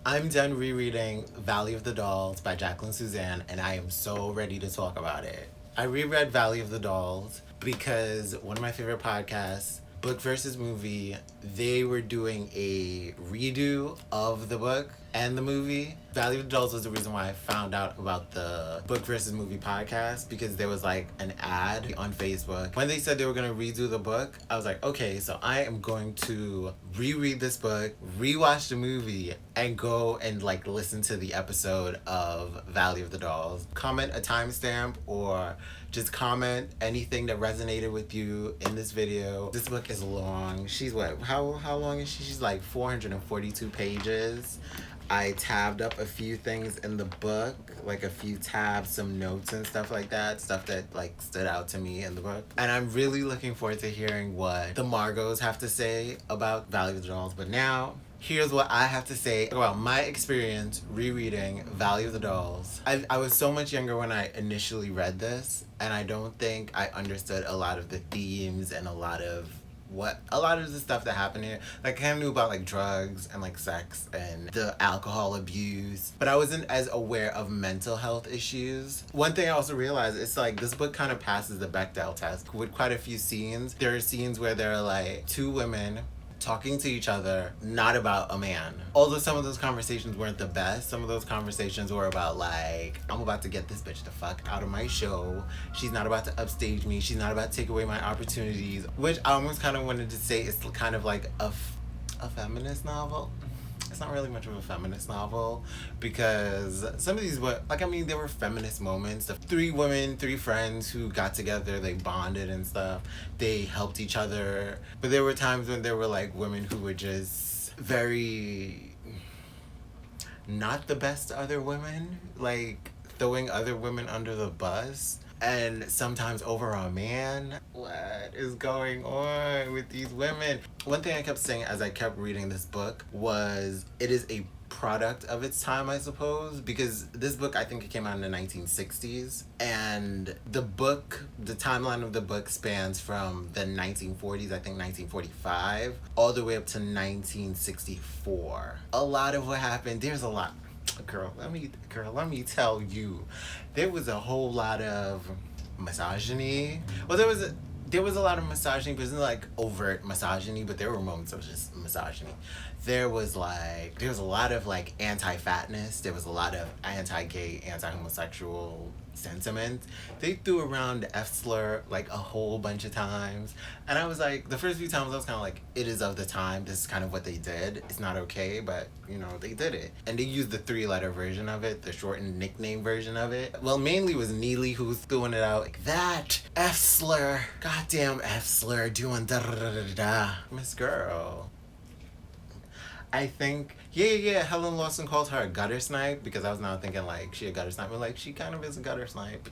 I'm done rereading Valley of the Dolls by Jacqueline Suzanne, and I am so ready to talk about it. I reread Valley of the Dolls because one of my favorite podcasts, Book versus Movie, they were doing a redo of the book and the movie. Valley of the Dolls was the reason why I found out about the Book versus Movie podcast, because there was like an ad on Facebook. When they said they were going to redo the book, I was like, okay, so I am going to reread this book, rewatch the movie, and go and like listen to the episode of Valley of the Dolls. Comment a timestamp or just comment anything that resonated with you in this video. This book is long. She's what? How long is she? She's like 442 pages. I tabbed up a few things in the book, like a few tabs, some notes and stuff like that, stuff that like stood out to me in the book. And I'm really looking forward to hearing what the Margos have to say about Valley of the Dolls. But now, here's what I have to say about my experience rereading Valley of the Dolls. I was so much younger when I initially read this, and I don't think I understood a lot of the themes and a lot of the stuff that happened here. Like, I kind of knew about like drugs and like sex and the alcohol abuse, but I wasn't as aware of mental health issues. One thing I also realized, it's like this book kind of passes the Bechdel test with quite a few scenes. There are scenes where there are like two women talking to each other, not about a man. Although some of those conversations weren't the best, some of those conversations were about like, I'm about to get this bitch the fuck out of my show. She's not about to upstage me. She's not about to take away my opportunities. Which I almost kind of wanted to say is kind of like a feminist novel. It's not really much of a feminist novel, because some of these were like, I mean, there were feminist moments. The three women, three friends who got together, they bonded and stuff. They helped each other. But there were times when there were like women who were just very not the best to other women, like throwing other women under the bus. And sometimes over a man. What is going on with these women? One thing I kept saying as I kept reading this book was it is a product of its time, I suppose, because this book, I think it came out in the 1960s, and the timeline of the book spans from the 1940s, I think 1945, all the way up to 1964. A lot of what happened, there's a lot. Girl, let me tell you, there was a whole lot of misogyny. Well, there was a lot of misogyny, but it wasn't like overt misogyny, but there were moments of just misogyny. There was a lot of like anti-fatness. There was a lot of anti-gay, anti-homosexual sentiment. They threw around the F slur like a whole bunch of times. And I was like, the first few times I was kind of like, it is of the time. This is kind of what they did. It's not okay, but you know, they did it. And they used the 3-letter version of it, the shortened nickname version of it. Well, mainly it was Neely who was throwing it out like that. F slur. Goddamn F slur doing da da da da da. Miss Girl. I think, yeah. Helen Lawson called her a gutter snipe, because I was now thinking like she a gutter snipe, but like she kind of is a gutter snipe.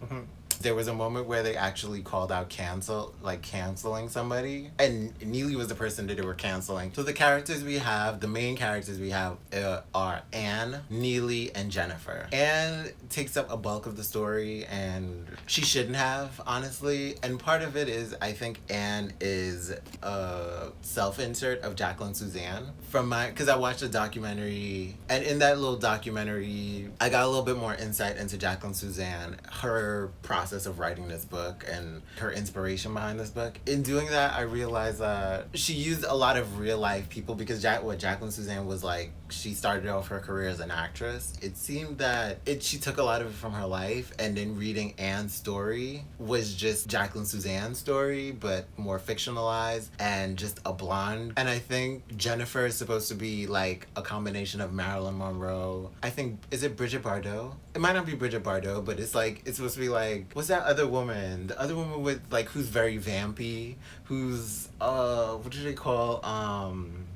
There was a moment where they actually called out canceling somebody, and Neely was the person that they were canceling. So the main characters we have are Anne, Neely, and Jennifer. Anne takes up a bulk of the story, and she shouldn't have, honestly. And part of it is, I think Anne is a self-insert of Jacqueline Suzanne. Because I watched a documentary, and in that little documentary, I got a little bit more insight into Jacqueline Suzanne, her process of writing this book, and her inspiration behind this book. In doing that, I realized that she used a lot of real life people, because Jacqueline Suzanne was like, she started off her career as an actress. It seemed that she took a lot of it from her life, and then reading Anne's story was just Jacqueline Suzanne's story, but more fictionalized and just a blonde. And I think Jennifer is supposed to be like a combination of Marilyn Monroe. I think, is it Bridget Bardot? It might not be Bridget Bardot, but it's supposed to be like, what's that other woman? The other woman with like, who's very vampy, who's what do they call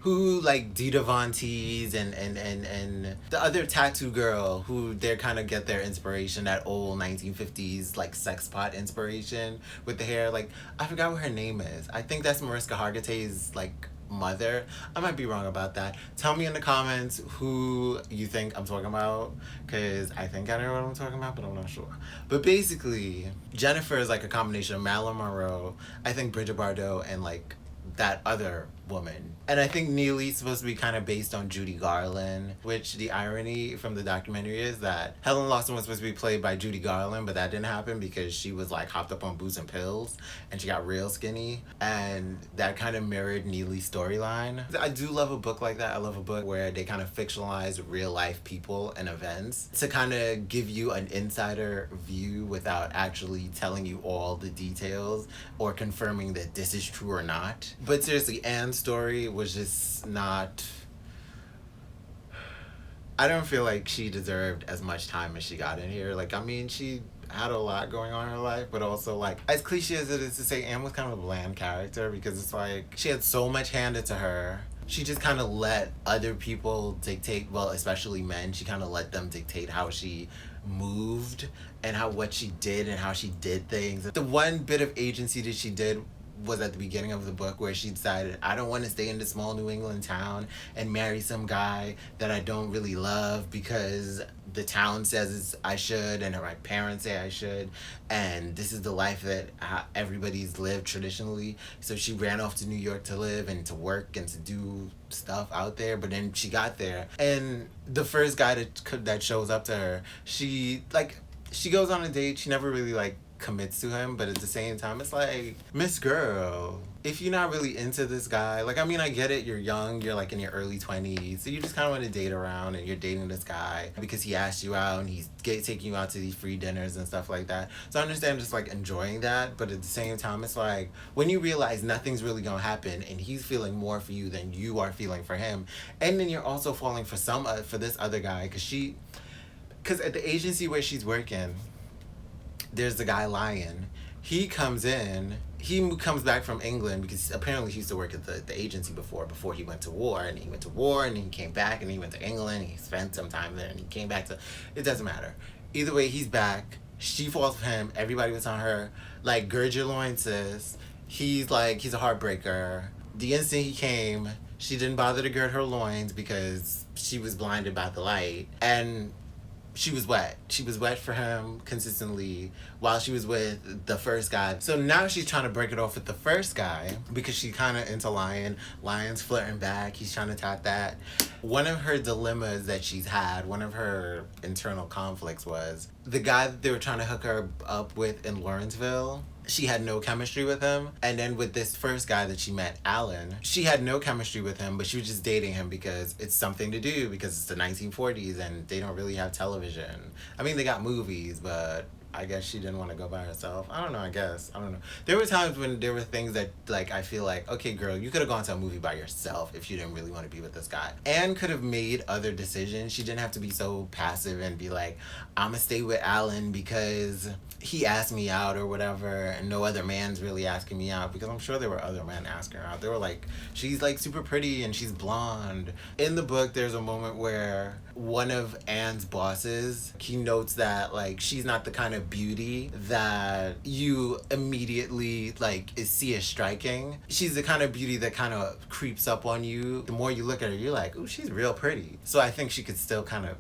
who like Dita Von Teese and the other tattoo girl who they kind of get their inspiration, that old 1950s like sex pot inspiration with the hair. Like, I forgot what her name is. I think that's Mariska Hargitay's like mother. I might be wrong about that. Tell me in the comments who you think I'm talking about, because I think I know what I'm talking about, but I'm not sure. But basically, Jennifer is like a combination of Marilyn Monroe, I think Bridget Bardot, and like that other woman. And I think Neely's supposed to be kind of based on Judy Garland, which the irony from the documentary is that Helen Lawson was supposed to be played by Judy Garland, but that didn't happen because she was like hopped up on booze and pills and she got real skinny. And that kind of mirrored Neely's storyline. I do love a book like that. I love a book where they kind of fictionalize real life people and events to kind of give you an insider view without actually telling you all the details or confirming that this is true or not. But seriously, Anne's story was just not. I don't feel like she deserved as much time as she got in here. Like, I mean, she had a lot going on in her life, but also, like, as cliche as it is to say, Anne was kind of a bland character because it's like she had so much handed to her. She just kind of let other people dictate, well, especially men, she kind of let them dictate how she moved and what she did and how she did things. The one bit of agency that she did was at the beginning of the book where she decided, I don't want to stay in this small New England town and marry some guy that I don't really love because the town says I should and my parents say I should, and this is the life that everybody's lived traditionally. So she ran off to New York to live and to work and to do stuff out there. But then she got there, and the first guy that shows up to her, she goes on a date. She never really commits to him, but at the same time it's like, Miss Girl, if you're not really into this guy, I mean, I get it, you're young, you're in your early 20s, so you just kind of want to date around, and you're dating this guy because he asked you out and he's taking you out to these free dinners and stuff like that. So I understand just enjoying that, but at the same time it's like, when you realize nothing's really gonna happen and he's feeling more for you than you are feeling for him, and then you're also falling for for this other guy because at the agency where she's working, there's the guy Lion. He comes back from England because apparently he used to work at the agency before he went to war, and he went to war and he came back and he went to England, he spent some time there and he came back it doesn't matter. Either way, he's back. She falls for him. Everybody was on her. Gird your loins, sis. He's a heartbreaker. The instant he came, she didn't bother to gird her loins because she was blinded by the light. And she was wet. She was wet for him consistently while she was with the first guy. So now she's trying to break it off with the first guy because she's kind of into Lion. Lion's flirting back. He's trying to top that. One of her dilemmas that she's had, one of her internal conflicts was the guy that they were trying to hook her up with in Lawrenceville. She had no chemistry with him. And then with this first guy that she met, Alan, she had no chemistry with him, but she was just dating him because it's something to do, because it's the 1940s and they don't really have television. I mean, they got movies, but I guess she didn't want to go by herself. I don't know. There were times when there were things that, I feel like, okay, girl, you could have gone to a movie by yourself if you didn't really want to be with this guy. Anne could have made other decisions. She didn't have to be so passive and be like, I'm going to stay with Alan because he asked me out or whatever, and no other man's really asking me out, because I'm sure there were other men asking her out. They were like, she's super pretty and she's blonde. In the book, there's a moment where one of Anne's bosses, he notes that she's not the kind of beauty that you immediately see as striking. She's the kind of beauty that kind of creeps up on you. The more you look at her, you're like, ooh, she's real pretty. So I think she could still kind of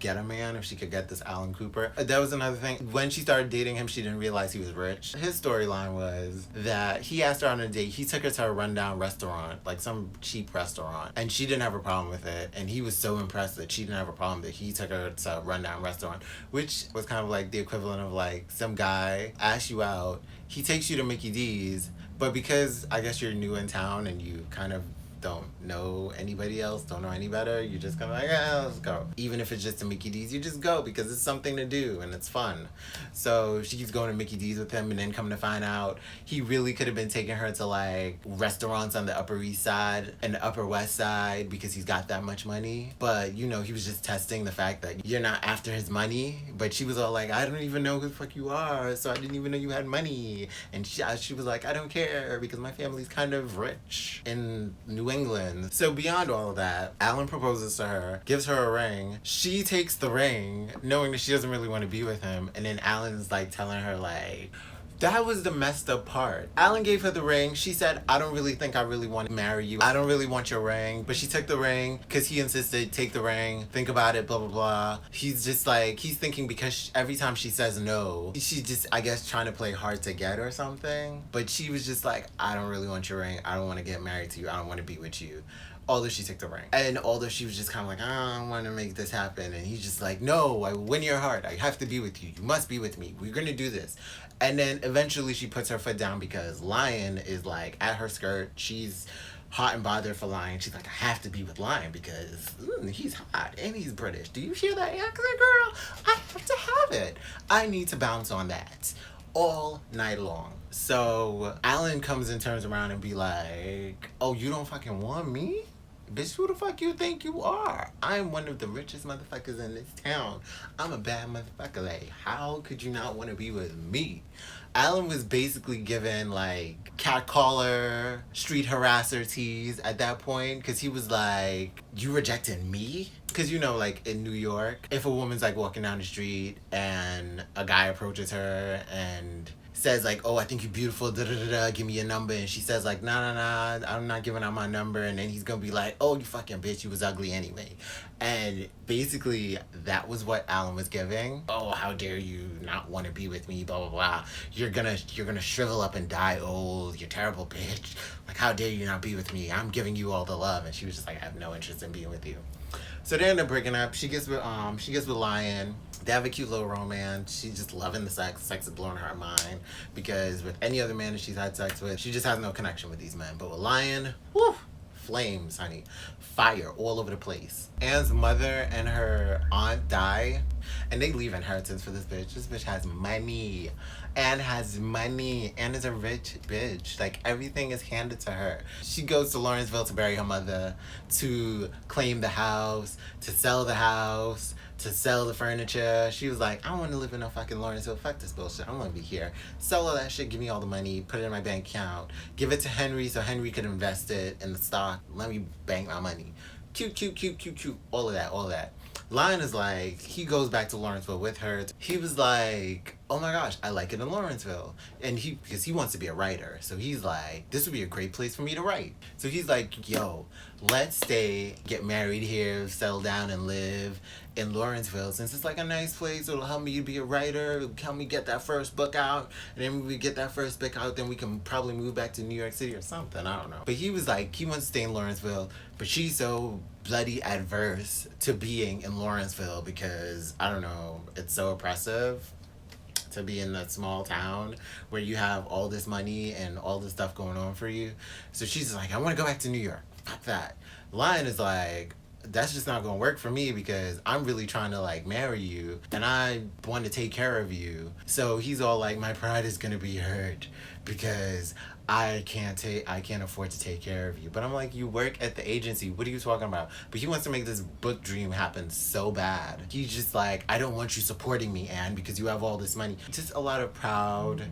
get a man if she could get this Alan Cooper. That was another thing. When she started dating him, she didn't realize he was rich. His storyline was that he asked her on a date. He took her to a rundown restaurant, some cheap restaurant, and she didn't have a problem with it. And he was so impressed that she didn't have a problem that he took her to a rundown restaurant, which was kind of the equivalent of some guy asks you out, he takes you to Mickey D's, but because I guess you're new in town and you kind of don't know anybody else, don't know any better, you're just kind of let's go. Even if it's just to Mickey D's, you just go because it's something to do and it's fun. So she keeps going to Mickey D's with him, and then coming to find out, he really could have been taking her to restaurants on the Upper East Side and the Upper West Side because he's got that much money. But he was just testing the fact that you're not after his money. But she was all like, I don't even know who the fuck you are, so I didn't even know you had money. And she was like, I don't care because my family's kind of rich in New England. So beyond all of that, Alan proposes to her, gives her a ring. She takes the ring, knowing that she doesn't really want to be with him. And then Alan's telling her That was the messed up part. Alan gave her the ring. She said, I don't really think I really want to marry you. I don't really want your ring. But she took the ring because he insisted, take the ring, think about it, blah, blah, blah. He's just like, he's thinking because every time she says no, she's just, I guess, trying to play hard to get or something. But she was just like, I don't really want your ring. I don't want to get married to you. I don't want to be with you. Although she took the ring. And although she was just kind of like, I want to make this happen. And he's just like, no, I win your heart. I have to be with you. You must be with me. We're going to do this. And then eventually she puts her foot down because Lion is like at her skirt. She's hot and bothered for Lion. She's like, I have to be with Lion because he's hot and he's British. Do you hear that accent, girl? I have to have it. I need to bounce on that all night long. So Alan comes and turns around and be like, oh, you don't fucking want me? Bitch, who the fuck you think you are? I'm one of the richest motherfuckers in this town. I'm a bad motherfucker. Like, how could you not want to be with me? Alan was basically given like catcaller, street harasser tease at that point because he was like, you rejected me? Because you know, like in New York, if a woman's like walking down the street and a guy approaches her and says like, oh, I think you're beautiful, da da da da, give me your number, and she says like, nah, I'm not giving out my number, and then he's gonna be like, oh, you fucking bitch, you was ugly anyway. And basically that was what Alan was giving. Oh, how dare you not want to be with me, blah blah blah. You're gonna shrivel up and die old, you terrible bitch. Like, how dare you not be with me? I'm giving you all the love. And she was just like, I have no interest in being with you. So they end up breaking up. She gets with Lion. They have a cute little romance. She's just loving the sex. Sex is blowing her mind because with any other man that she's had sex with, she just has no connection with these men. But with Lion, whew, flames, honey. Fire all over the place. Anne's mother and her aunt die, and they leave inheritance for this bitch. This bitch has money. Anne has money. Anne is a rich bitch. Like, everything is handed to her. She goes to Lawrenceville to bury her mother, to claim the house, to sell the house, to sell the furniture. She was like, I don't want to live in no fucking Lawrenceville. Fuck this bullshit. I don't want to be here. Sell all that shit. Give me all the money. Put it in my bank account. Give it to Henry so Henry could invest it in the stock. Let me bank my money. Cute. All of that. Lion is like, he goes back to Lawrenceville with her. He was like, oh my gosh, I like it in Lawrenceville. And because he wants to be a writer. So he's like, this would be a great place for me to write. So he's like, yo, let's stay, get married here, settle down and live in Lawrenceville. Since it's like a nice place, it'll help me be a writer. It'll help me get that first book out. And then when we get that first book out, then we can probably move back to New York City or something. I don't know. But he was like, he wants to stay in Lawrenceville. But she's so bloody adverse to being in Lawrenceville because, I don't know, it's so oppressive to be in that small town where you have all this money and all this stuff going on for you. So she's like, I want to go back to New York. Fuck that. Lion is like, that's just not gonna work for me because I'm really trying to like marry you and I want to take care of you. So he's all like, my pride is gonna be hurt because I can't afford to take care of you. But I'm like, you work at the agency. What are you talking about? But he wants to make this book dream happen so bad. He's just like, I don't want you supporting me, Anne, because you have all this money. Just a lot of proud,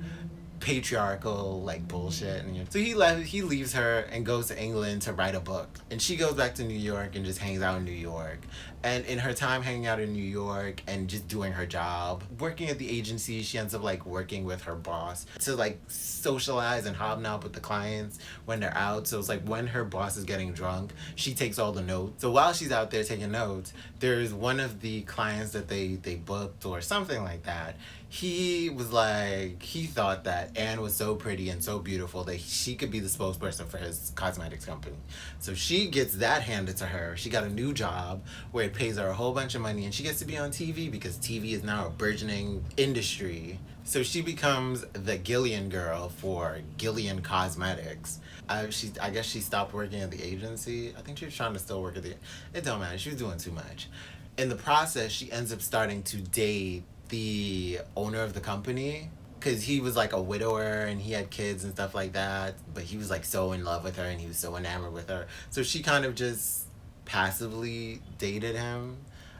patriarchal like bullshit. And so he leaves her and goes to England to write a book, and she goes back to New York and just hangs out in New York. And in her time hanging out in New York and just doing her job, working at the agency, she ends up like working with her boss to like socialize and hobnob with the clients when they're out. So it's like when her boss is getting drunk, she takes all the notes. So while she's out there taking notes, there's one of the clients that they booked or something like that. He was like, he thought that Anne was so pretty and so beautiful that she could be the spokesperson for his cosmetics company. So she gets that handed to her. She got a new job where it pays her a whole bunch of money and she gets to be on TV because TV is now a burgeoning industry. So she becomes the Gillian girl for Gillian Cosmetics. I guess she stopped working at the agency. I think she was trying to still work at it don't matter. She was doing too much. In the process, she ends up starting to date the owner of the company because he was like a widower and he had kids and stuff like that, but he was like so in love with her and he was so enamored with her. So she kind of just passively dated him.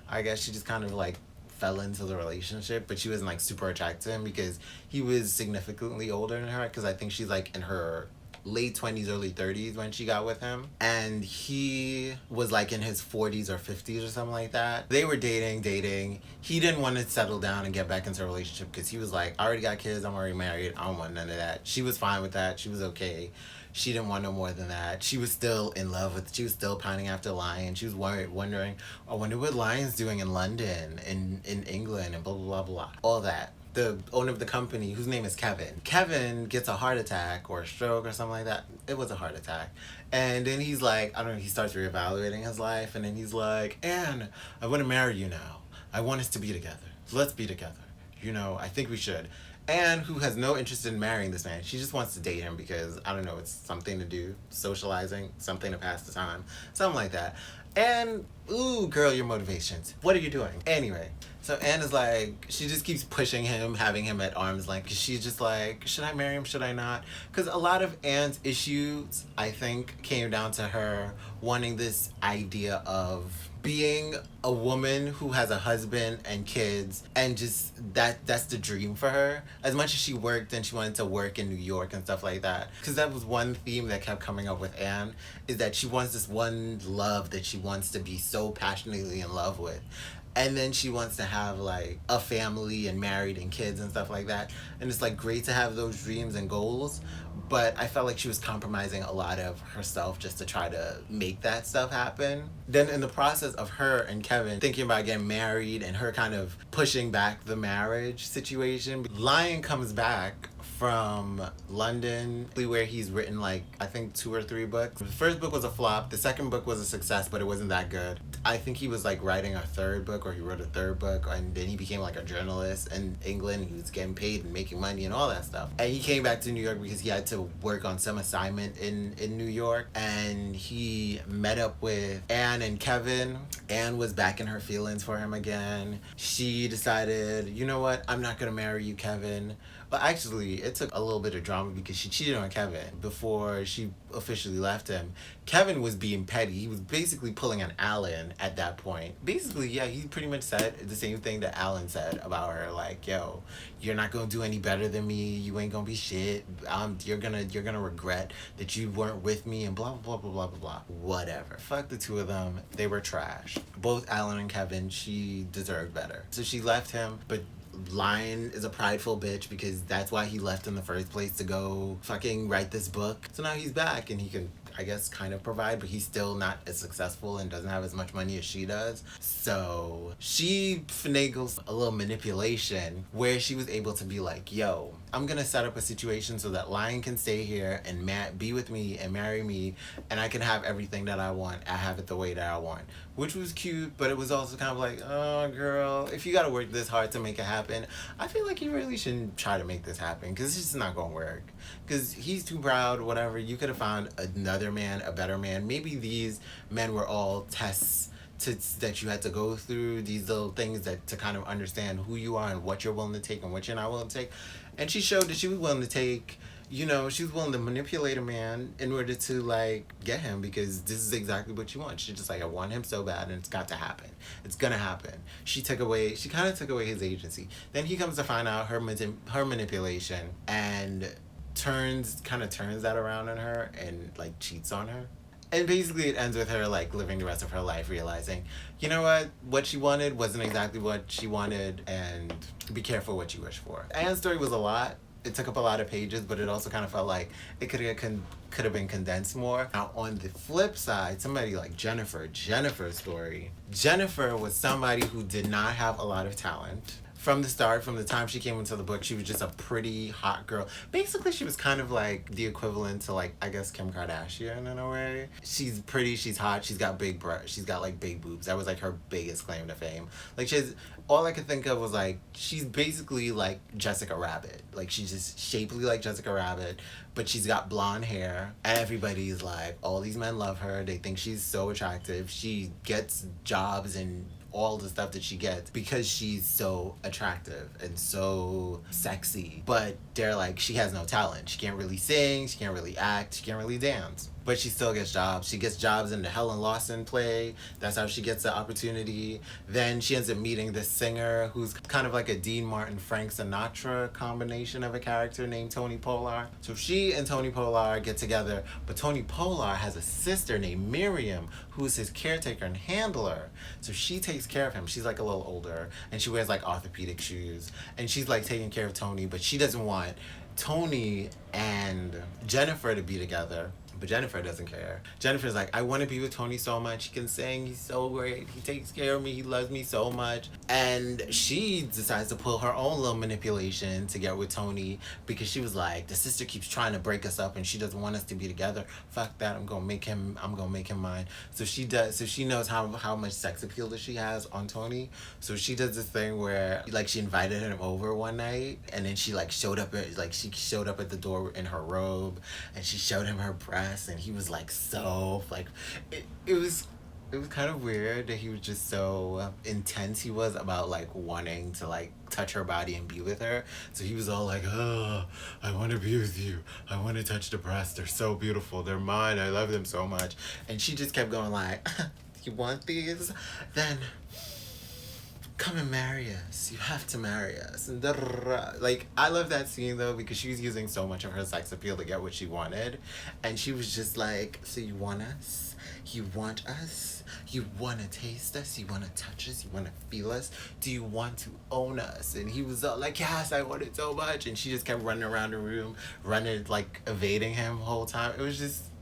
I guess she just kind of like fell into the relationship, but she wasn't like super attracted to him because he was significantly older than her, because I think she's like in her late 20s, early 30s when she got with him. And he was like in his 40s or 50s or something like that. They were dating. He didn't want to settle down and get back into a relationship because he was like, I already got kids, I'm already married, I don't want none of that. She was fine with that. She was okay. She didn't want no more than that. She was still in love with, she was still pining after Lion. She was wondering, I wonder what Lion's doing in London, in England, and blah, blah, blah, blah. All that. The owner of the company, whose name is Kevin. Kevin gets a heart attack or a stroke or something like that. It was a heart attack. And then he's like, I don't know, he starts reevaluating his life. And then he's like, Anne, I want to marry you now. I want us to be together. Let's be together. You know, I think we should. Anne, who has no interest in marrying this man, she just wants to date him because, I don't know, it's something to do, socializing, something to pass the time, something like that. And, ooh, girl, your motivations. What are you doing? Anyway, so Anne is like, she just keeps pushing him, having him at arm's length, because she's just like, should I marry him, should I not? Because a lot of Anne's issues, I think, came down to her wanting this idea of being a woman who has a husband and kids, and just that's the dream for her. As much as she worked and she wanted to work in New York and stuff like that, because that was one theme that kept coming up with Anne, is that she wants this one love that she wants to be so passionately in love with. And then she wants to have like a family and married and kids and stuff like that. And it's like great to have those dreams and goals, but I felt like she was compromising a lot of herself just to try to make that stuff happen. Then in the process of her and Kevin thinking about getting married and her kind of pushing back the marriage situation, Lion comes back from London, where he's written like, I think 2 or 3 books. The first book was a flop. The second book was a success, but it wasn't that good. I think he was like writing a 3rd book, or he wrote a 3rd book, and then he became like a journalist in England. He was getting paid and making money and all that stuff. And he came back to New York because he had to work on some assignment in New York. And he met up with Anne and Kevin. Anne was back in her feelings for him again. She decided, you know what, I'm not gonna marry you, Kevin. But actually, it took a little bit of drama because she cheated on Kevin before she officially left him. Kevin was being petty. He was basically pulling on Alan at that point. Basically, yeah, he pretty much said the same thing that Alan said about her. Like, yo, you're not gonna do any better than me. You ain't gonna be shit. You're gonna regret that you weren't with me and blah, blah, blah, blah, blah, blah. Whatever. Fuck the two of them. They were trash. Both Alan and Kevin, she deserved better. So she left him, but Lion is a prideful bitch because that's why he left in the first place, to go fucking write this book. So now he's back and he can, I guess, kind of provide, but he's still not as successful and doesn't have as much money as she does. So she finagles a little manipulation where she was able to be like, yo, I'm gonna set up a situation so that Lion can stay here and be with me and marry me, and I can have everything that I want. I have it the way that I want. Which was cute, but it was also kind of like, oh, girl, if you gotta work this hard to make it happen, I feel like you really shouldn't try to make this happen, because it's just not gonna work. Because he's too proud, whatever. You could have found another man, a better man. Maybe these men were all tests that you had to go through, these little things that to kind of understand who you are and what you're willing to take and what you're not willing to take. And she showed that she was willing to take, you know, she was willing to manipulate a man in order to like get him, because this is exactly what you want. She's just like, I want him so bad and it's got to happen. It's gonna happen. She kind of took away his agency. Then he comes to find out her manipulation and turns that around on her and like cheats on her. And basically it ends with her like living the rest of her life realizing, you know what she wanted wasn't exactly what she wanted, and be careful what you wish for. Anne's story was a lot. It took up a lot of pages, but it also kind of felt like it could have been condensed more. Now on the flip side, somebody like Jennifer's story. Jennifer was somebody who did not have a lot of talent. From the start, from the time she came into the book, she was just a pretty hot girl. Basically, she was kind of like the equivalent to like, I guess, Kim Kardashian in a way. She's pretty, she's hot, she's got big she's got like big boobs. That was like her biggest claim to fame. Like all I could think of was like, she's basically like Jessica Rabbit. Like she's just shapely like Jessica Rabbit, but she's got blonde hair. Everybody's like, all these men love her. They think she's so attractive. She gets jobs and all the stuff that she gets because she's so attractive and so sexy. But they're like, she has no talent. She can't really sing, she can't really act, she can't really dance. but she still gets jobs. She gets jobs in the Helen Lawson play. That's how she gets the opportunity. Then she ends up meeting this singer who's kind of like a Dean Martin, Frank Sinatra combination of a character named Tony Polar. So she and Tony Polar get together, but Tony Polar has a sister named Miriam who's his caretaker and handler. So she takes care of him. She's like a little older and she wears like orthopedic shoes. And she's like taking care of Tony, but she doesn't want Tony and Jennifer to be together. But Jennifer doesn't care. Jennifer's like, I want to be with Tony so much. He can sing. He's so great. He takes care of me. He loves me so much. And she decides to pull her own little manipulation to get with Tony because she was like, the sister keeps trying to break us up and she doesn't want us to be together. Fuck that. I'm gonna make him mine. So she does. So she knows how much sex appeal that she has on Tony. So she does this thing where like she invited him over one night and then she showed up at the door in her robe and she showed him her breasts and he was like so like it was kind of weird that he was just so intense he was about like wanting to like touch her body and be with her. So he was all like, oh, I want to be with you. I want to touch the breasts. They're so beautiful. They're mine. I love them so much. And she just kept going like, you want these? Then come and marry us. You have to marry us. And like, I love that scene though because she was using so much of her sex appeal to get what she wanted. And she was just like, so you want us? You want us? You want to taste us? You want to touch us? You want to feel us? Do you want to own us? And he was like, yes, I want it so much. And she just kept running around the room, like evading him the whole time.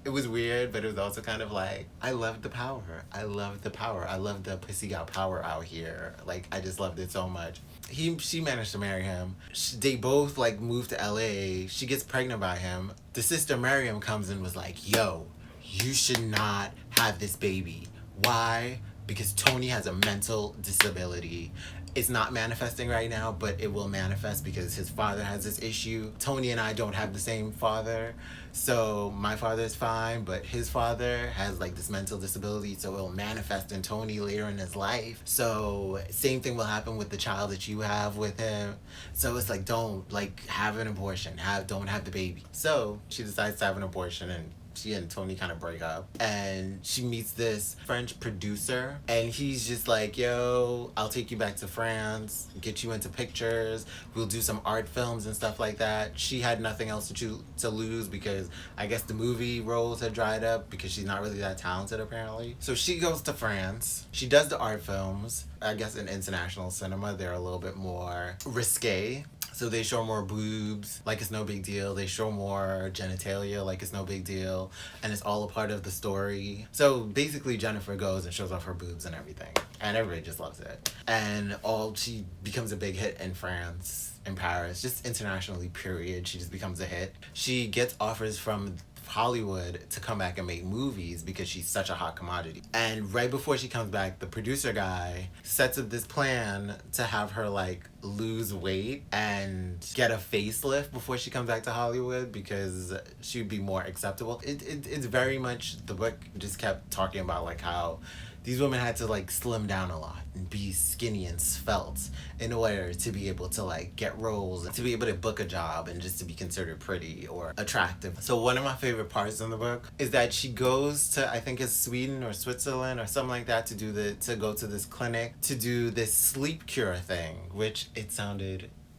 It was weird, but it was also kind of like, I loved the power. I loved the power. I loved the pussy got power out here. Like, I just loved it so much. She managed to marry him. They both, like, moved to LA. She gets pregnant by him. The sister Miriam comes and was like, yo, you should not have this baby. Why? Because Tony has a mental disability. It's not manifesting right now, but it will manifest because his father has this issue. Tony and I don't have the same father. So my father's fine, but his father has like this mental disability, so it'll manifest in Tony later in his life. So same thing will happen with the child that you have with him. So it's like, don't like have an abortion. Don't have the baby. So she decides to have an abortion and she and Tony kind of break up and she meets this French producer and he's just like, yo, I'll take you back to France, get you into pictures, we'll do some art films and stuff like that. She had nothing else to lose because I guess the movie roles had dried up because she's not really that talented apparently. So she goes to France, she does the art films. I guess in international cinema they're a little bit more risque. So they show more boobs, like it's no big deal. They show more genitalia, like it's no big deal. And it's all a part of the story. So basically Jennifer goes and shows off her boobs and everything. And everybody just loves it. And she becomes a big hit in France, in Paris, just internationally, period. She just becomes a hit. She gets offers from Hollywood to come back and make movies because she's such a hot commodity. And right before she comes back, the producer guy sets up this plan to have her like lose weight and get a facelift before she comes back to Hollywood because she'd be more acceptable. It's very much, the book just kept talking about like how these women had to like slim down a lot and be skinny and svelte in order to be able to like get roles and to be able to book a job and just to be considered pretty or attractive. So one of my favorite parts in the book is that she goes to, I think it's Sweden or Switzerland or something like that, to go to this clinic to do this sleep cure thing, which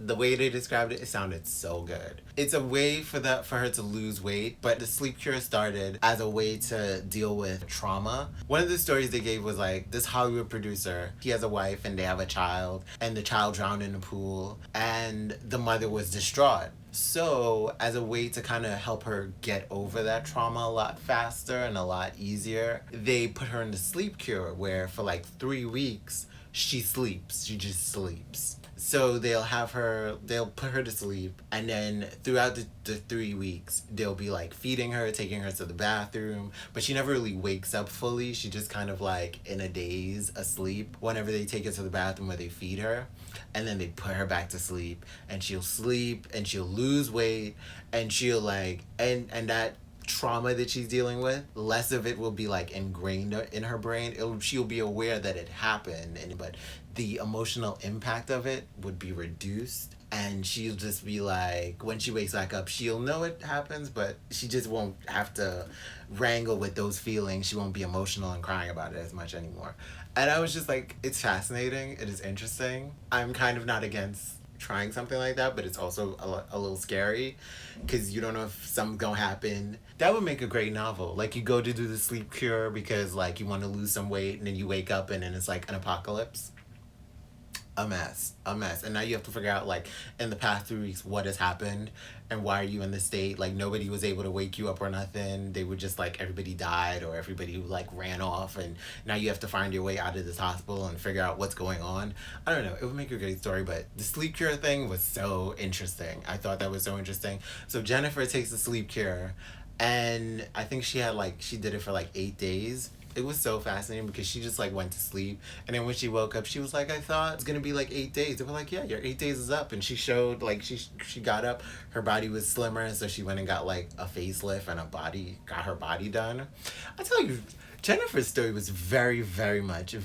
the way they described it sounded so good. It's a way for her to lose weight, but the sleep cure started as a way to deal with trauma. One of the stories they gave was like this Hollywood producer, he has a wife and they have a child, and the child drowned in the pool, and the mother was distraught. So as a way to kind of help her get over that trauma a lot faster and a lot easier, they put her in the sleep cure where for like 3 weeks, she just sleeps. So they'll put her to sleep, and then throughout the 3 weeks, they'll be like feeding her, taking her to the bathroom, but she never really wakes up fully. She just kind of like in a daze, asleep, whenever they take her to the bathroom where they feed her, and then they put her back to sleep, and she'll sleep, and she'll lose weight, and she'll like, and that trauma that she's dealing with, less of it will be like ingrained in her brain. She'll be aware that it happened, but the emotional impact of it would be reduced. And she'll just be like, when she wakes back up, she'll know it happens, but she just won't have to wrangle with those feelings. She won't be emotional and crying about it as much anymore. And I was just like, it's fascinating. It is interesting. I'm kind of not against trying something like that, but it's also a little scary because you don't know if something's gonna happen. That would make a great novel. Like, you go to do the sleep cure because, like, you want to lose some weight, and then you wake up and then it's like an apocalypse. A mess, and now you have to figure out, like, in the past 3 weeks what has happened and why are you in this state. Like, nobody was able to wake you up or nothing. They were just like, everybody died or everybody like ran off, and now you have to find your way out of this hospital and figure out what's going on. I don't know, it would make a great story. But the sleep cure thing was so interesting. I thought that was so interesting. So Jennifer takes the sleep cure, and I think she did it for like 8 days. It was so fascinating because she just like went to sleep, and then when she woke up she was like, I thought it was gonna be like 8 days. They were like, yeah, your 8 days is up. And she showed, like, she got up, her body was slimmer, and so she went and got like a facelift and got her body done. I tell you, Jennifer's story was very, very much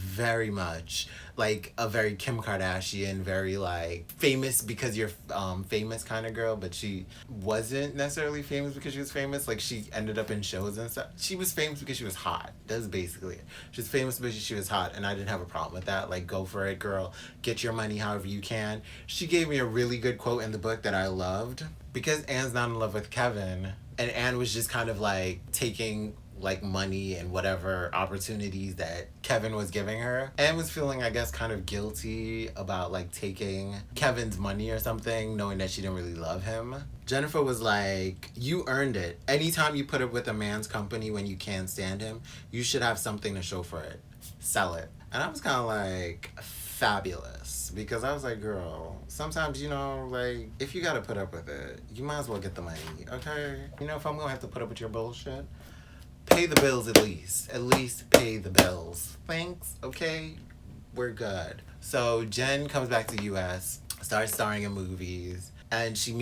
like a very Kim Kardashian, very like famous because you're famous kind of girl, but she wasn't necessarily famous because she was famous. Like, she ended up in shows and stuff. She was famous because she was hot. That's basically it. She was famous because she was hot, and I didn't have a problem with that. Like, go for it, girl. Get your money however you can. She gave me a really good quote in the book that I loved, because Anne's not in love with Kevin, and Anne was just kind of like taking like money and whatever opportunities that Kevin was giving her. Anne was feeling, I guess, kind of guilty about like taking Kevin's money or something, knowing that she didn't really love him. Jennifer was like, you earned it. Anytime you put up with a man's company when you can't stand him, you should have something to show for it. Sell it. And I was kind of like, fabulous, because I was like, girl, sometimes, like, if you gotta put up with it, you might as well get the money, okay? If I'm gonna have to put up with your bullshit, pay the bills at least. At least pay the bills. Thanks, okay? We're good. So Jen comes back to US, starts starring in movies, and she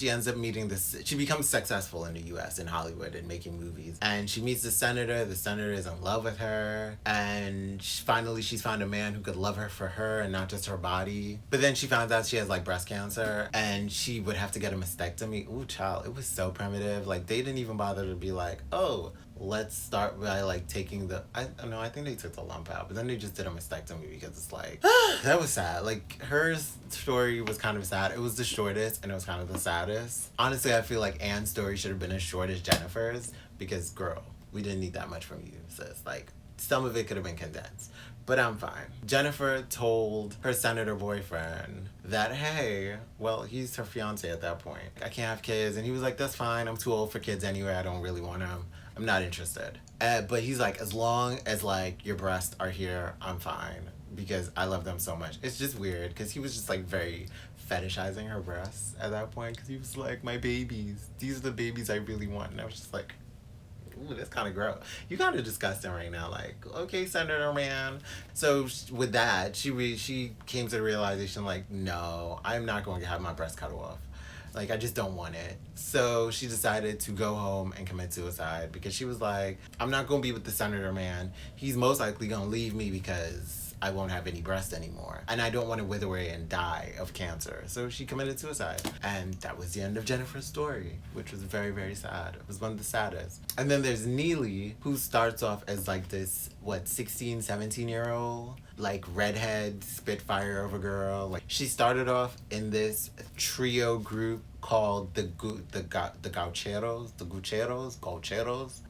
ends up meeting this, she becomes successful in the US, in Hollywood, and making movies. And she meets the senator is in love with her, and finally she's found a man who could love her for her and not just her body. But then she found out she has like breast cancer, and she would have to get a mastectomy. Ooh, child, it was so primitive. Like, they didn't even bother to be like, oh, let's start by like taking I don't know, I think they took the lump out, but then they just did a mastectomy because it's like, that was sad. Like, her story was kind of sad. It was the shortest and it was kind of the saddest. Honestly, I feel like Anne's story should have been as short as Jennifer's, because, girl, we didn't need that much from you, sis. Like, some of it could have been condensed. But I'm fine. Jennifer told her senator boyfriend that, hey, well, he's her fiance at that point, I can't have kids. And he was like, that's fine. I'm too old for kids anyway. I don't really want them. I'm not interested. But he's like, as long as like your breasts are here, I'm fine, because I love them so much. It's just weird because he was just like very fetishizing her breasts at that point, because he was like, my babies, these are the babies I really want. And I was just like, ooh, that's kind of gross. You kind of disgusting right now. Like, okay, Senator man. So with that, she came to the realization, like, no, I'm not going to have my breast cut off. Like, I just don't want it. So she decided to go home and commit suicide, because she was like, I'm not going to be with the senator man. He's most likely going to leave me because I won't have any breast anymore. And I don't want to wither away and die of cancer. So she committed suicide. And that was the end of Jennifer's story, which was very, very sad. It was one of the saddest. And then there's Neely, who starts off as like this, 16, 17-year-old, like redhead spitfire of a girl. Like, she started off in this trio group called the Gaucheros,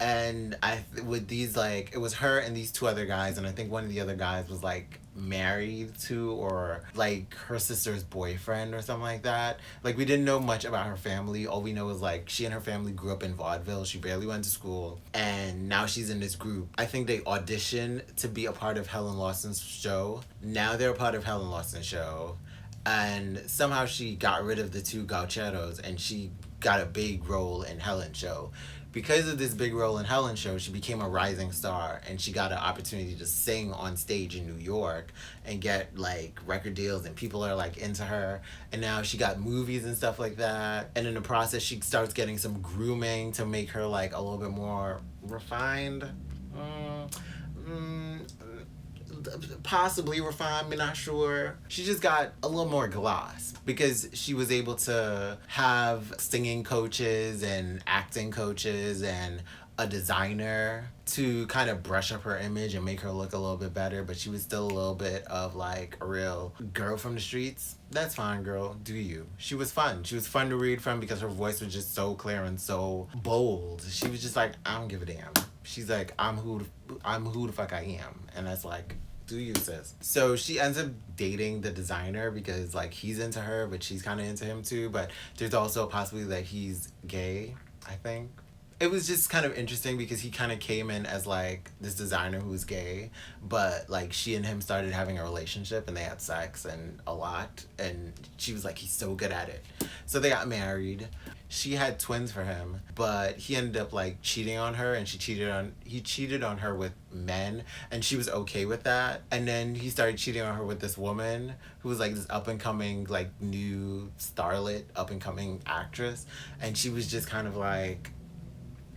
and with these, like, it was her and these two other guys, and I think one of the other guys was like married to, or like her sister's boyfriend or something like that. Like, we didn't know much about her family. All we know is like she and her family grew up in vaudeville. She barely went to school, and now she's in this group. I think they auditioned to be a part of Helen Lawson's show. Now they're a part of Helen Lawson's show. And somehow she got rid of the two gaucheros, and she got a big role in Helen's show. Because of this big role in Helen's show, she became a rising star, and she got an opportunity to sing on stage in New York and get like record deals, and people are like into her. And now she got movies and stuff like that. And in the process, she starts getting some grooming to make her like a little bit more refined. possibly refined, I'm not sure. She just got a little more gloss because she was able to have singing coaches and acting coaches and a designer to kind of brush up her image and make her look a little bit better, but she was still a little bit of like a real girl from the streets. That's fine, girl. Do you? She was fun. She was fun to read from because her voice was just so clear and so bold. She was just like, I don't give a damn. She's like, I'm who the fuck I am, and that's like, do you, sis? So she ends up dating the designer because like he's into her, but she's kind of into him too. But there's also a possibility that he's gay, I think. It was just kind of interesting because he kind of came in as like this designer who was gay, but like she and him started having a relationship and they had sex and a lot, and she was like, he's so good at it. So they got married. She had twins for him, but he ended up like cheating on her, and he cheated on her with men, and she was okay with that. And then he started cheating on her with this woman who was like this up and coming like new starlet up and coming actress, and she was just kind of like,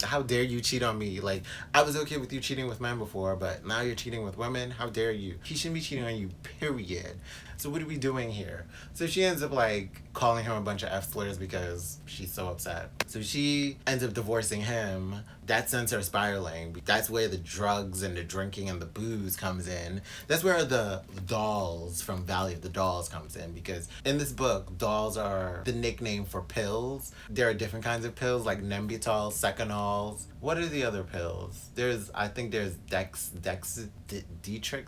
how dare you cheat on me? Like, I was okay with you cheating with men before, but now you're cheating with women? How dare you? He shouldn't be cheating on you, period. So what are we doing here? So she ends up like calling him a bunch of F slurs because she's so upset. So she ends up divorcing him. That sends her spiraling. That's where the drugs and the drinking and the booze comes in. That's where the dolls from Valley of the Dolls comes in, because in this book, dolls are the nickname for pills. There are different kinds of pills like Nembutal, Secanols. What are the other pills? I think there's Detrix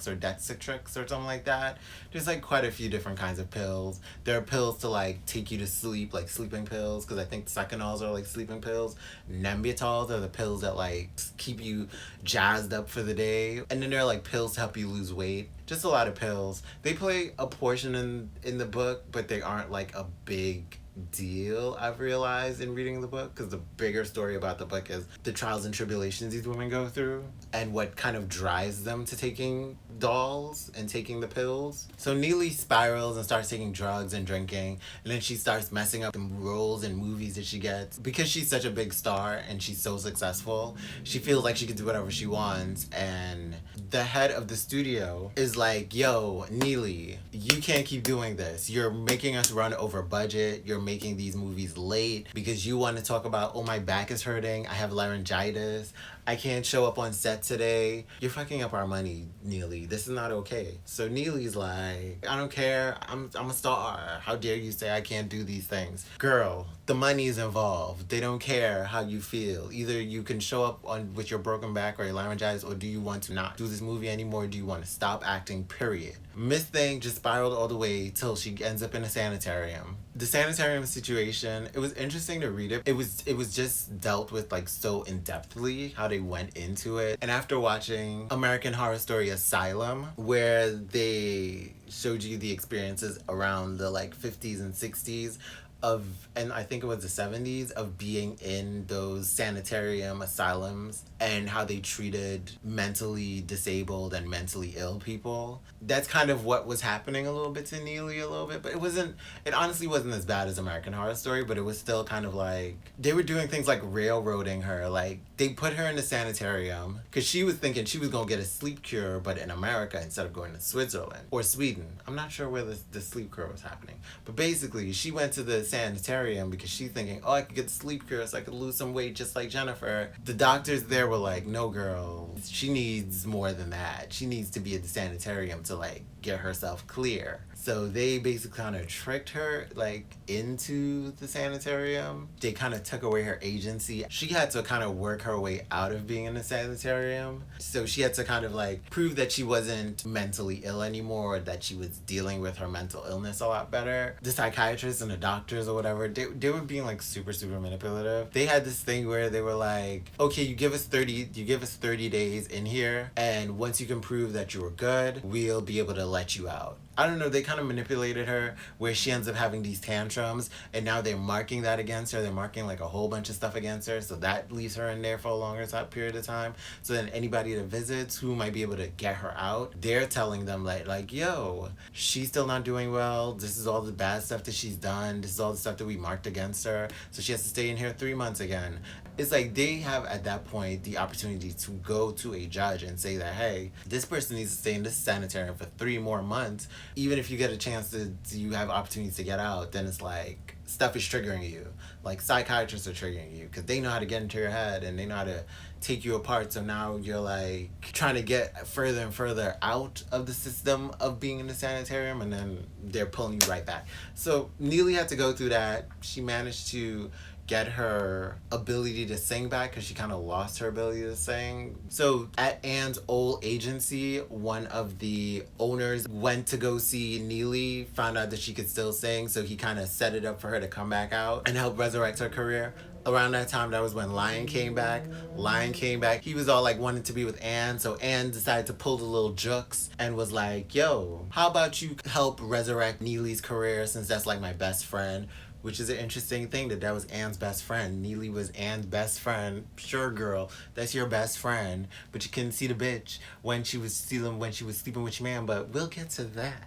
or Dexitrix or something like that. There's like quite a few different kinds of pills. There are pills to like take you to sleep, like sleeping pills, because I think Secanols are like sleeping pills. Nembutals are the pills that like keep you jazzed up for the day. And then there are like pills to help you lose weight. Just a lot of pills. They play a portion in the book, but they aren't like a big deal, I've realized in reading the book, because the bigger story about the book is the trials and tribulations these women go through and what kind of drives them to taking dolls and taking the pills. So Neely spirals and starts taking drugs and drinking, and then she starts messing up the roles and movies that she gets because she's such a big star and she's so successful. She feels like she can do whatever she wants, and the head of the studio is like, yo, Neely, you can't keep doing this. You're making us run over budget. You're making these movies late because you want to talk about, oh, my back is hurting, I have laryngitis, I can't show up on set today. You're fucking up our money, Neely. This is not okay. So Neely's like, I don't care. I'm a star. How dare you say I can't do these things? Girl, the money's involved. They don't care how you feel. Either you can show up on with your broken back or your laryngitis, or do you want to not do this movie anymore? Do you want to stop acting, period? Miss Thing just spiraled all the way till she ends up in a sanitarium. The sanitarium situation, it was interesting to read it. It was just dealt with like so in-depthly how they went into it. And after watching American Horror Story Asylum, where they showed you the experiences around the like 50s and 60s of, and I think it was the 70s, of being in those sanitarium asylums and how they treated mentally disabled and mentally ill people. That's kind of what was happening a little bit to Neely a little bit, but it honestly wasn't as bad as American Horror Story, but it was still kind of like, they were doing things like railroading her. Like, they put her in the sanitarium because she was thinking she was going to get a sleep cure, but in America instead of going to Switzerland or Sweden. I'm not sure where the sleep cure was happening, but basically she went to the sanitarium because she's thinking, oh, I could get the sleep cure so I could lose some weight just like Jennifer. The doctors there were like, no, girl, she needs more than that. She needs to be at the sanitarium to like get herself clear. So they basically kind of tricked her like into the sanitarium. They kind of took away her agency. She had to kind of work her way out of being in the sanitarium. So she had to kind of like prove that she wasn't mentally ill anymore, or that she was dealing with her mental illness a lot better. The psychiatrists and the doctors or whatever, they were being like super, super manipulative. They had this thing where they were like, okay, you give us 30 days in here, and once you can prove that you were good, we'll be able to let you out. I don't know, they kind of manipulated her where she ends up having these tantrums, and now they're marking that against her. They're marking like a whole bunch of stuff against her, so that leaves her in there for a longer period of time. So then anybody that visits who might be able to get her out, they're telling them like, yo, she's still not doing well. This is all the bad stuff that she's done. This is all the stuff that we marked against her. So she has to stay in here 3 months again. it's like they have at that point the opportunity to go to a judge and say that, hey, this person needs to stay in this sanitarium for 3 more months. Even if you get a chance to you have opportunities to get out, then it's like stuff is triggering you. Like psychiatrists are triggering you because they know how to get into your head and they know how to take you apart. So now you're like trying to get further and further out of the system of being in the sanitarium, and then they're pulling you right back. So Neely had to go through that. She managed to get her ability to sing back because she kind of lost her ability to sing. So at Anne's old agency, one of the owners went to go see Neely, found out that she could still sing, so he kind of set it up for her to come back out and help resurrect her career. Around that time, that was when Lion came back. Lion came back. He was all like wanting to be with Anne, so Anne decided to pull the little jukes and was like, yo, how about you help resurrect Neely's career since that's like my best friend? Which is an interesting thing that was Anne's best friend. Neely was Anne's best friend. Sure, girl, that's your best friend, but you couldn't see the bitch when she was stealing, when she was sleeping with your man. But we'll get to that.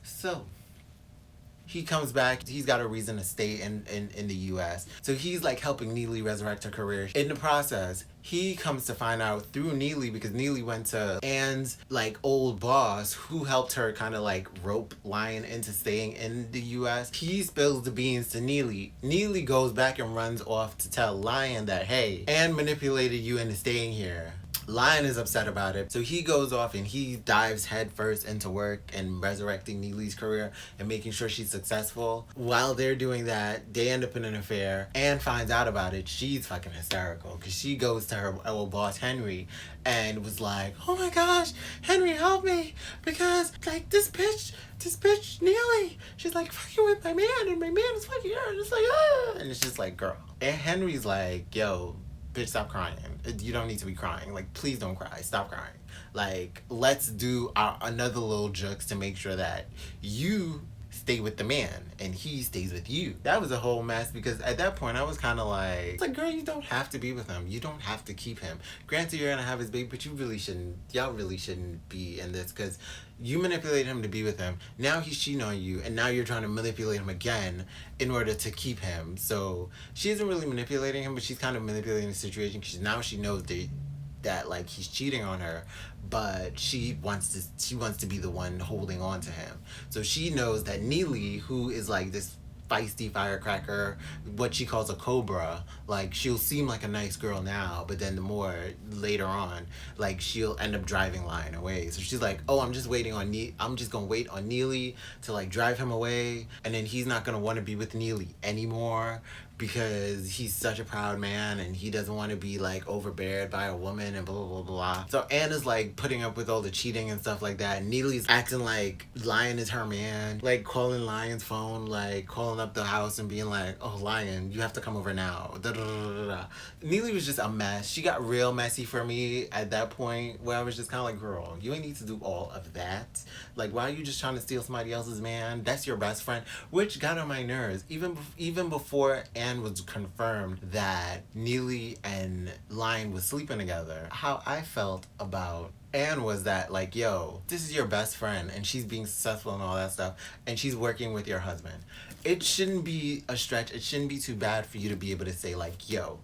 So he comes back. He's got a reason to stay in the US. So he's like helping Neely resurrect her career. In the process, he comes to find out through Neely, because Neely went to Anne's like old boss who helped her kind of like rope Lion into staying in the US. He spills the beans to Neely. Neely goes back and runs off to tell Lion that, hey, Anne manipulated you into staying here. Lion is upset about it, so he goes off and he dives headfirst into work and resurrecting Neely's career and making sure she's successful. While they're doing that, they end up in an affair. Anne finds out about it. She's fucking hysterical because she goes to her old boss Henry and was like, "Oh my gosh, Henry, help me, because like this bitch Neely, she's like fucking with my man and my man is fucking her." And it's like, ah, and it's just like, girl. And Henry's like, yo, bitch, stop crying. You don't need to be crying. Like, please don't cry. Stop crying. Like, let's do another little jokes to make sure that you stay with the man and he stays with you. That was a whole mess because at that point I was kind of like, it's like, girl, you don't have to be with him. You don't have to keep him. Granted, you're gonna have his baby, but y'all really shouldn't be in this because you manipulated him to be with him. Now he's cheating on you, and now you're trying to manipulate him again in order to keep him. So she isn't really manipulating him, but she's kind of manipulating the situation because now she knows that like he's cheating on her, but she wants to be the one holding on to him. So she knows that Neely, who is like this feisty firecracker, what she calls a cobra, like she'll seem like a nice girl now, but then the more later on, like she'll end up driving Lion away. So she's like, oh, I'm just gonna wait on Neely to like drive him away, and then he's not gonna want to be with Neely anymore because he's such a proud man and he doesn't want to be like overbeared by a woman and blah blah blah blah. So Anna's like putting up with all the cheating and stuff like that. Neely's acting like Lion is her man, like calling Lion's phone, like calling up the house and being like, oh, Lion, you have to come over now. Da, da, da, da, da. Neely was just a mess. She got real messy for me at that point where I was just kind of like, girl, you ain't need to do all of that. Like, why are you just trying to steal somebody else's man? That's your best friend, which got on my nerves. Even before Anne was confirmed that Neely and Lion was sleeping together, how I felt about Anne was that, like, yo, this is your best friend and she's being successful and all that stuff and she's working with your husband. It shouldn't be a stretch. It shouldn't be too bad for you to be able to say, like, yo,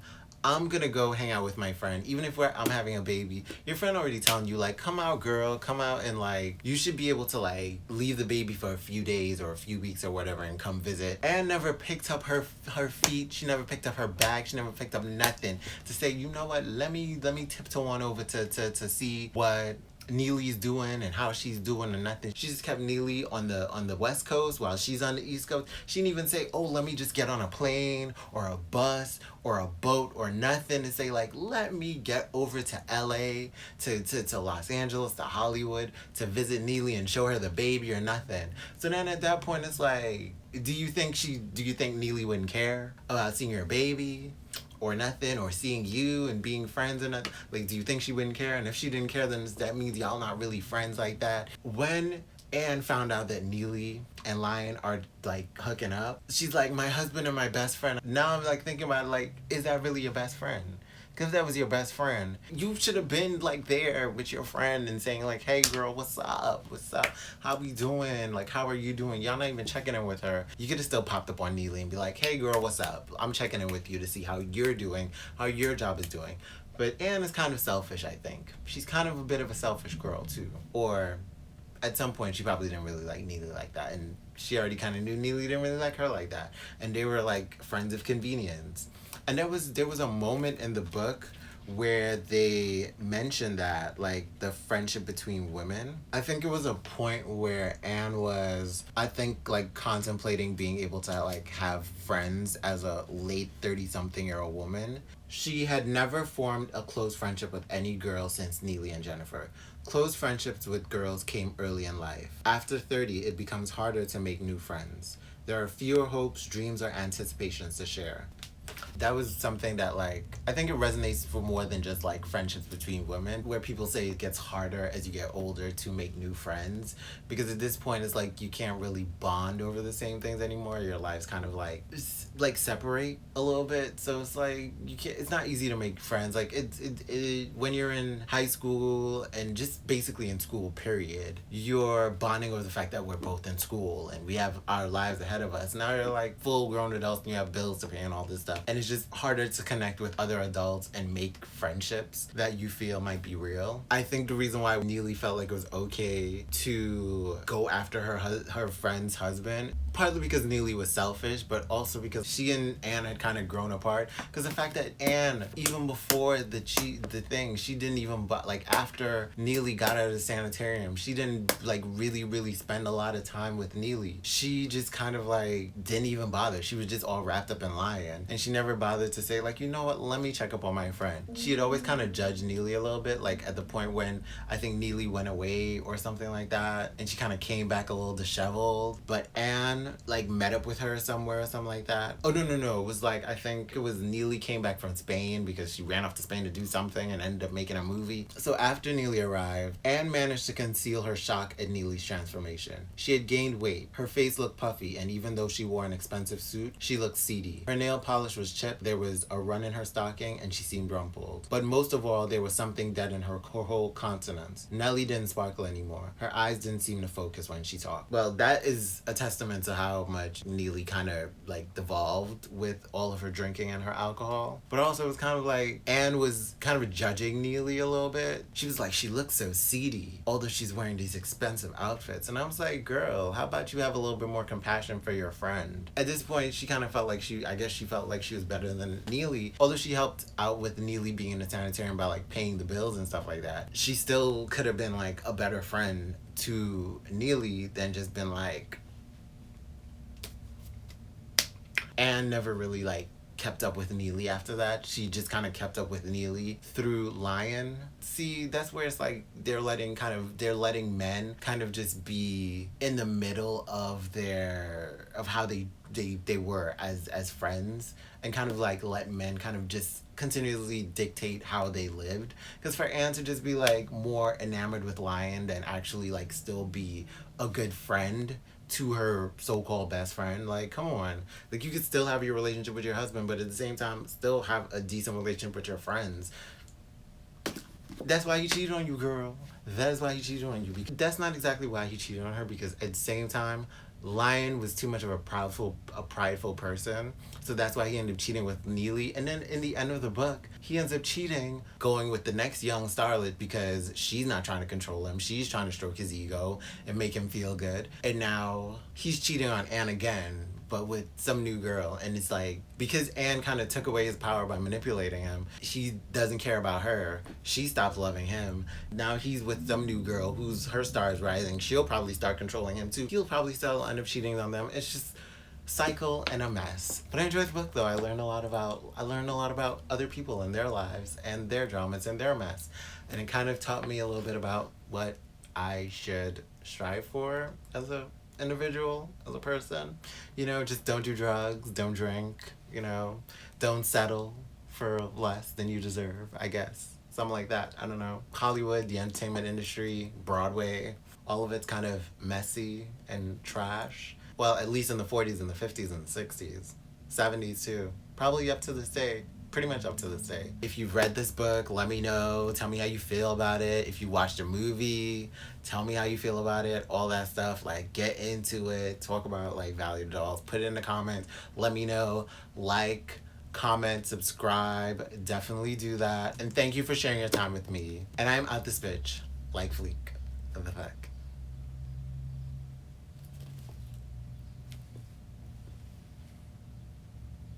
I'm gonna go hang out with my friend. Even if I'm having a baby, your friend already telling you, like, come out, girl, come out, and like, you should be able to like leave the baby for a few days or a few weeks or whatever and come visit. Anne never picked up her feet. She never picked up her bag. She never picked up nothing to say, you know what? Let me tiptoe on over to see what Neely's doing and how she's doing and nothing. She just kept Neely on the West Coast while she's on the East Coast. She didn't even say, oh, let me just get on a plane or a bus or a boat or nothing to say, like, let me get over to LA, to Los Angeles, to Hollywood, to visit Neely and show her the baby or nothing. So then at that point it's like, do you think Neely wouldn't care about seeing her baby? Or nothing, or seeing you and being friends and like, do you think she wouldn't care? And if she didn't care, then that means y'all not really friends like that. When Anne found out that Neely and Lion are like hooking up, she's like, my husband and my best friend. Now I'm like thinking about, like, is that really your best friend? Because that was your best friend. You should have been like there with your friend and saying like, "Hey girl, what's up? What's up? How we doing? Like, how are you doing?" Y'all not even checking in with her. You could have still popped up on Neely and be like, "Hey girl, what's up? I'm checking in with you to see how you're doing, how your job is doing." But Anne is kind of selfish, I think. She's kind of a bit of a selfish girl too. Or at some point she probably didn't really like Neely like that, and she already kind of knew Neely didn't really like her like that, and they were like friends of convenience. And there was a moment in the book where they mentioned that like the friendship between women. I think it was a point where Anne was, I think, like contemplating being able to like have friends as a late 30 something year old woman. She had never formed a close friendship with any girl since Neely and Jennifer. Close friendships with girls came early in life. After 30, it becomes harder to make new friends. There are fewer hopes, dreams, or anticipations to share. That was something that like I think it resonates for more than just like friendships between women, where people say it gets harder as you get older to make new friends, because at this point it's like you can't really bond over the same things anymore. Your lives kind of like separate a little bit, so it's like you can't, it's not easy to make friends. Like it when you're in high school and just basically in school period, you're bonding over the fact that we're both in school and we have our lives ahead of us. Now you're like full grown adults and you have bills to pay and all this stuff, and it's just harder to connect with other adults and make friendships that you feel might be real. I think the reason why Neely felt like it was okay to go after her friend's husband, partly because Neely was selfish, but also because she and Anne had kind of grown apart. Because the fact that Anne, even before the thing, she didn't even, but like after Neely got out of the sanitarium, she didn't like really spend a lot of time with Neely. She just kind of like didn't even bother. She was just all wrapped up in lying, and she never bothered to say like, you know what, let me check up on my friend. She had always kind of judged Neely a little bit, like at the point when I think Neely went away or something like that, and she kind of came back a little disheveled. But Anne like met up with her somewhere or something like that. Oh no, it was like, I think it was Neely came back from Spain because she ran off to Spain to do something and ended up making a movie. So after Neely arrived, Anne managed to conceal her shock at Neely's transformation. She had gained weight, her face looked puffy, and even though she wore an expensive suit, she looked seedy. Her nail polish was chipped, there was a run in her stocking, and she seemed rumpled. But most of all, there was something dead in her whole countenance. Nellie didn't sparkle anymore. Her eyes didn't seem to focus when she talked. Well, that is a testament to how much Neely kind of like devolved with all of her drinking and her alcohol. But also it was kind of like Anne was kind of judging Neely a little bit. She was like, she looks so seedy, although she's wearing these expensive outfits. And I was like, girl, how about you have a little bit more compassion for your friend? At this point, she kind of felt like I guess she felt like she was better than Neely. Although she helped out with Neely being in the sanitarium by like paying the bills and stuff like that, she still could have been like a better friend to Neely than just been like. Anne never really like kept up with Neely after that. She just kind of kept up with Neely through Lion. See, that's where it's like they're letting men kind of just be in the middle of how they were as friends, and kind of like let men kind of just continuously dictate how they lived. Because for Anne to just be like more enamored with Lion than actually like still be a good friend to her so-called best friend, like, come on. Like, you could still have your relationship with your husband, but at the same time still have a decent relationship with your friends. That's why he cheated on you, girl. That is why he cheated on you. That's not exactly why he cheated on her, because at the same time, Lion was too much of a prideful person. So that's why he ended up cheating with Neely. And then in the end of the book, he ends up cheating, going with the next young starlet because she's not trying to control him. She's trying to stroke his ego and make him feel good. And now he's cheating on Anne again, but with some new girl. And it's like, because Anne kind of took away his power by manipulating him, she doesn't care about her. She stopped loving him. Now he's with some new girl who's, her star is rising. She'll probably start controlling him too. He'll probably still end up cheating on them. It's just cycle and a mess. But I enjoyed the book though. I learned a lot about other people and their lives and their dramas and their mess. And it kind of taught me a little bit about what I should strive for as a individual, as a person. You know, just don't do drugs, don't drink, you know, don't settle for less than you deserve, I guess. Something like that. I don't know. Hollywood, the entertainment industry, Broadway, all of it's kind of messy and trash. Well, at least in the 40s and the 50s and the 60s. 70s too. Probably up to this day. pretty much up to this day. If you've read this book, let me know. Tell me how you feel about it. If you watched a movie, tell me how you feel about it. All that stuff. Like, get into it. Talk about, like, Value of the Dolls. Put it in the comments. Let me know. Like, comment, subscribe. Definitely do that. And thank you for sharing your time with me. And I'm out this bitch. Like Fleek of the Pack.